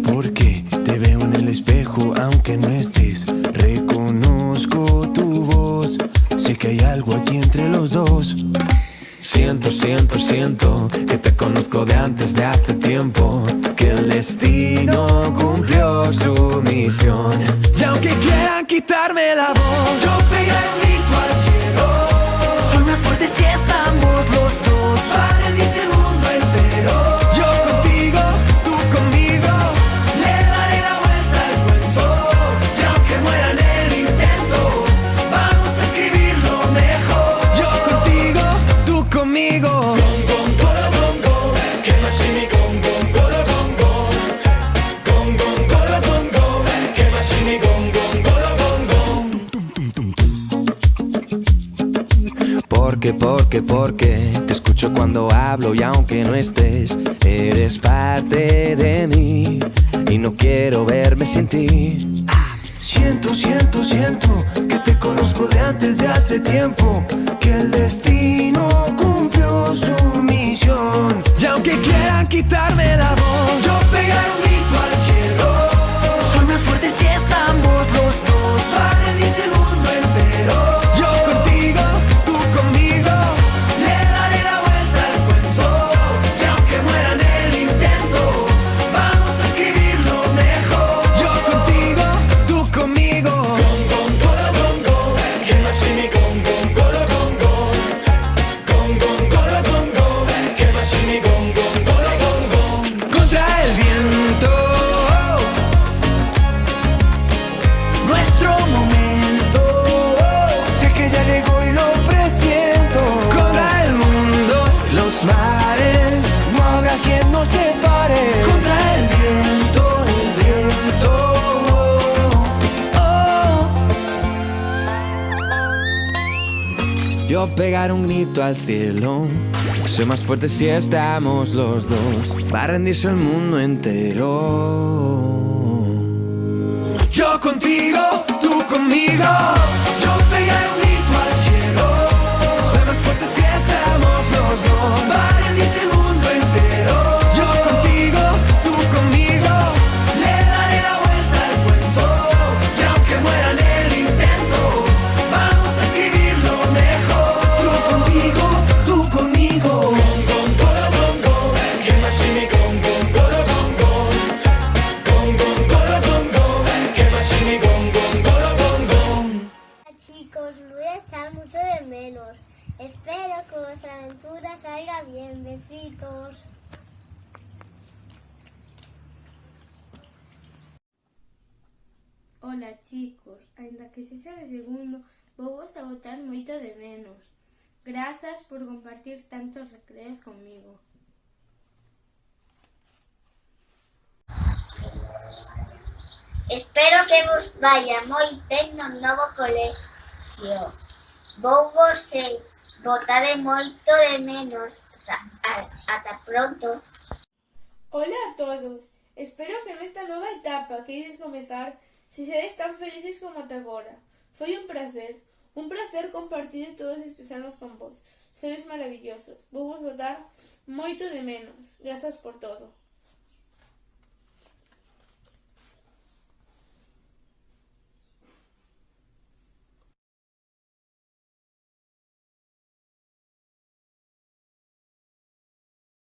Porque te veo en el espejo aunque no estés. Reconozco tu voz, sé que hay algo aquí entre los dos. Siento que te conozco de antes de hace tiempo, que el destino cumplió su misión. Y aunque quieran quitarme la voz, yo pegaré un grito al cielo. Soy más fuerte si estamos los dos. Para rendirse el mundo entero. Yo contigo, tú conmigo. Le daré la vuelta al cuento. Y aunque muera en el intento, vamos a escribirlo mejor. Yo contigo, tú conmigo. Porque te escucho cuando hablo y aunque no estés, eres parte de mí y no quiero verme sin ti. Siento que te conozco de antes de hace tiempo, que el destino cumplió su misión. Y aunque quieran quitarme la voz, yo pegaré un grito al cielo. Soy más fuerte si estamos los dos. Para rendirse el mundo entero. Yo contigo, tú conmigo. Le daré la vuelta al cuento. Y aunque muera en el intento, vamos a escribirlo mejor. Yo contigo, tú conmigo. Contra el viento, nuestro momento. Sé que ya llegó y lo presiento. Contra el mundo, los mares. No habrá quien nos separe. Contra el viento, Yo pegaré un grito al cielo. Soy más fuerte si estamos los dos. Va a rendirse el mundo entero. Yo contigo, tú conmigo. Yo pegaré un grito al cielo. Soy más fuerte si estamos los dos. Va a rendirse el mundo entero. Yo contigo, tú conmigo. Le daré la vuelta al cuento. Y aunque muera en el intento, vamos a escribirlo mejor. Yo contigo, tú conmigo. Chicos, os voy a echar mucho de menos. Espero que vuestra aventura salga bien. Besitos. Ola chicos, aínda que sexa de segundo, vou vos a botar moito de menos. Grazas por compartir tantos recreos comigo. Espero que vos vaya moi ben no novo colexio. Vou vos botade moito de menos. Ata pronto. Ola a todos, espero que nesta nova etapa que ides comezar se sedes tan felices como ata agora. Foi un placer compartir todos estes anos con vos. Sois maravillosos, vou vos botar moito de menos. Grazas por todo.